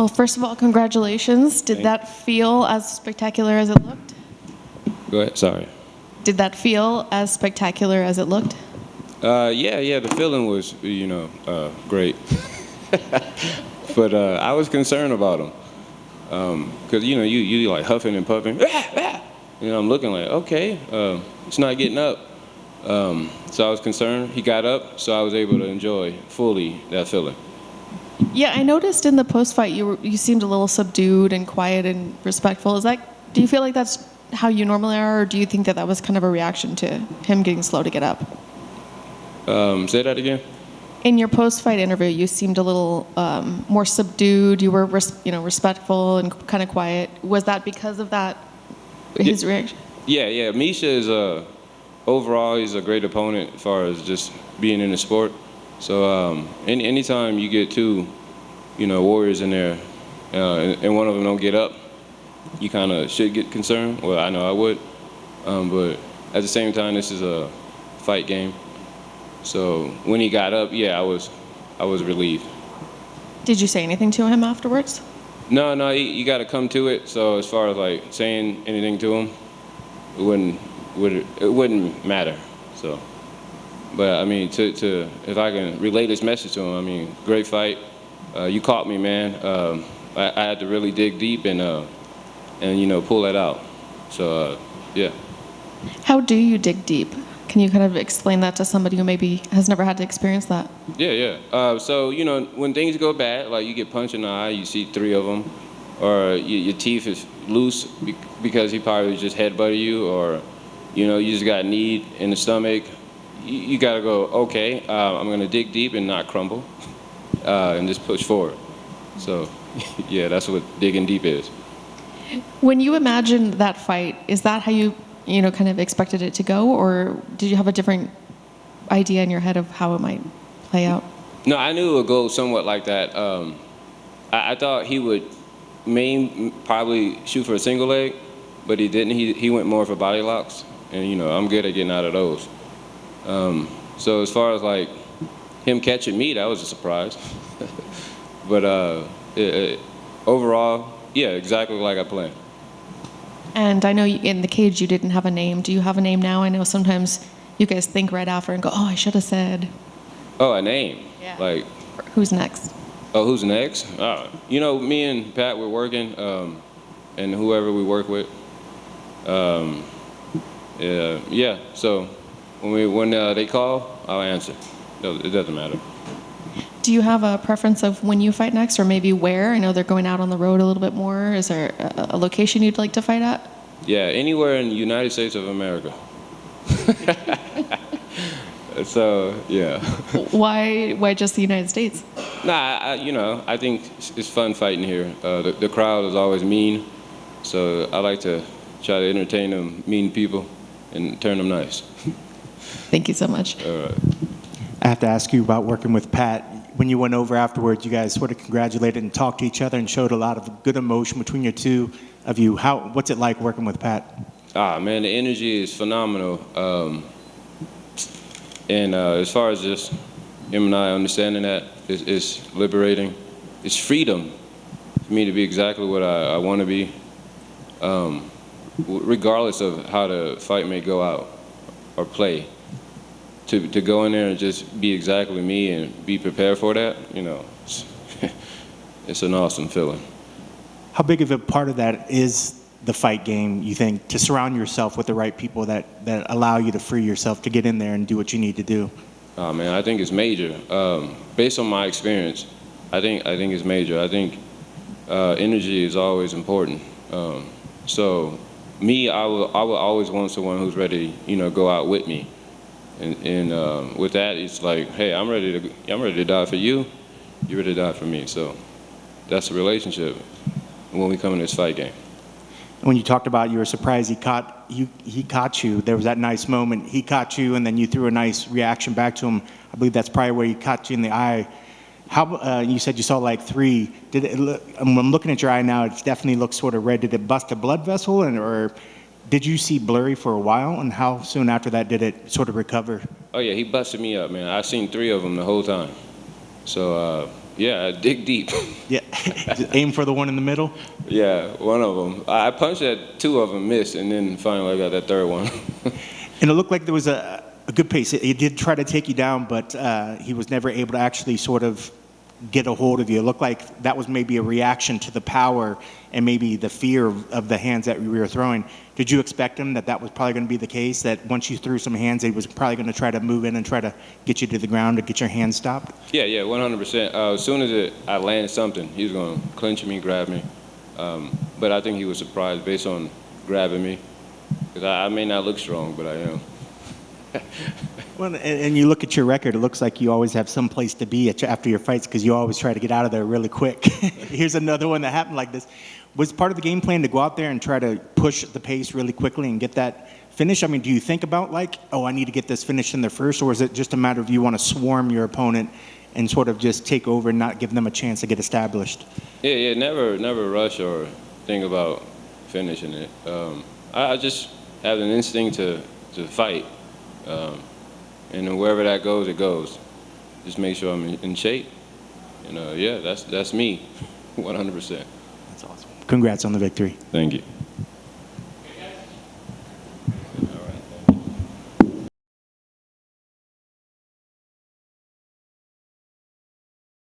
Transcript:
Well, first of all, congratulations. Did that feel as spectacular as it looked? Go ahead. Sorry. Did that feel as spectacular as it looked? Yeah. The feeling was, great. But I was concerned about him. Because, you like huffing and puffing. I'm looking like, okay, it's not getting up. So I was concerned. He got up, so I was able to enjoy fully that feeling. Yeah, I noticed in the post-fight you seemed a little subdued and quiet and respectful. Do you feel like that's how you normally are, or do you think that was kind of a reaction to him getting slow to get up? Say that again? In your post-fight interview, you seemed a little more subdued. You were, respectful and kind of quiet. Was that because of that, his reaction? Yeah. Misha is overall, he's a great opponent as far as just being in the sport. So anytime you get two, warriors in there, and one of them don't get up, you kind of should get concerned. Well, I know I would, but at the same time, this is a fight game. So when he got up, yeah, I was relieved. Did you say anything to him afterwards? No, you got to come to it. So as far as like saying anything to him, it wouldn't matter. So, but I mean, to if I can relay this message to him, I mean, great fight. You caught me, man. I had to really dig deep and pull that out. So yeah. How do you dig deep? Can you kind of explain that to somebody who maybe has never had to experience that? Yeah. So, when things go bad, like you get punched in the eye, you see 3 of them, or your teeth is loose because he probably just headbutted you, or, you just got kneed in the stomach, you got to go, okay, I'm going to dig deep and not crumble, and just push forward. So, yeah, that's what digging deep is. When you imagined that fight, is that how you kind of expected it to go, or did you have a different idea in your head of how it might play out? No, I knew it would go somewhat like that. I thought he would probably shoot for a single leg, but he didn't. He went more for body locks, and I'm good at getting out of those. So as far as like him catching me, that was a surprise. But overall, yeah, exactly like I planned. And I know in the cage you didn't have a name. Do you have a name now? I know sometimes you guys think right after and go, oh, I should have said. Oh, a name? Yeah. Like. Who's next? Oh, who's next? Me and Pat, we're working, and whoever we work with. Yeah. So when they call, I'll answer. No, it doesn't matter. Do you have a preference of when you fight next, or maybe where? I know they're going out on the road a little bit more. Is there a location you'd like to fight at? Yeah, anywhere in the United States of America. So, yeah. Why just the United States? Nah, I think it's fun fighting here. The crowd is always mean, so I like to try to entertain them mean people and turn them nice. Thank you so much. All right. I have to ask you about working with Pat. When you went over afterwards, you guys sort of congratulated and talked to each other and showed a lot of good emotion between your two of you. What's it like working with Pat? Man, the energy is phenomenal. And as far as just him and I understanding that, it's liberating. It's freedom for me to be exactly what I want to be, regardless of how the fight may go out or play. To go in there and just be exactly me and be prepared for that, it's an awesome feeling. How big of a part of that is the fight game, you think, to surround yourself with the right people that allow you to free yourself to get in there and do what you need to do? Oh, man, I think it's major. Based on my experience, I think it's major. I think energy is always important. So me, I will always want someone who's ready, go out with me. And with that, it's like, hey, I'm ready to die for you. You're ready to die for me. So that's the relationship when we come in this fight game. When you talked about you were surprised he caught you, there was that nice moment. He caught you, and then you threw a nice reaction back to him. I believe that's probably where he caught you in the eye. You said you saw like 3. Did it look? I'm looking at your eye now. It definitely looks sort of red. Did it bust a blood vessel, or did you see blurry for a while? And how soon after that did it sort of recover? Oh yeah, he busted me up, man. I seen 3 of them the whole time. So yeah, I dig deep. Yeah. Aim for the one in the middle. Yeah, one of them. I punched at 2 of them, missed, and then finally I got that 3rd one. And it looked like there was a good pace. He did try to take you down, but he was never able to actually sort of get a hold of you. It looked like that was maybe a reaction to the power and maybe the fear of the hands that you were throwing. Did you expect him that was probably going to be the case, that once you threw some hands, he was probably going to try to move in and try to get you to the ground to get your hands stopped? Yeah, 100%. As soon as I landed something, he was going to clinch me, grab me. But I think he was surprised based on grabbing me. Because I may not look strong, but I am. Well, and you look at your record, it looks like you always have some place to be after your fights because you always try to get out of there really quick. Here's another one that happened like this. Was part of the game plan to go out there and try to push the pace really quickly and get that finish? I mean, do you think about like, oh, I need to get this finish in there first, or is it just a matter of you want to swarm your opponent and sort of just take over and not give them a chance to get established? Yeah, never rush or think about finishing it. I just have an instinct to fight. And then wherever that goes, it goes. Just make sure I'm in shape. And yeah, that's me, 100%. That's awesome. Congrats on the victory. Thank you.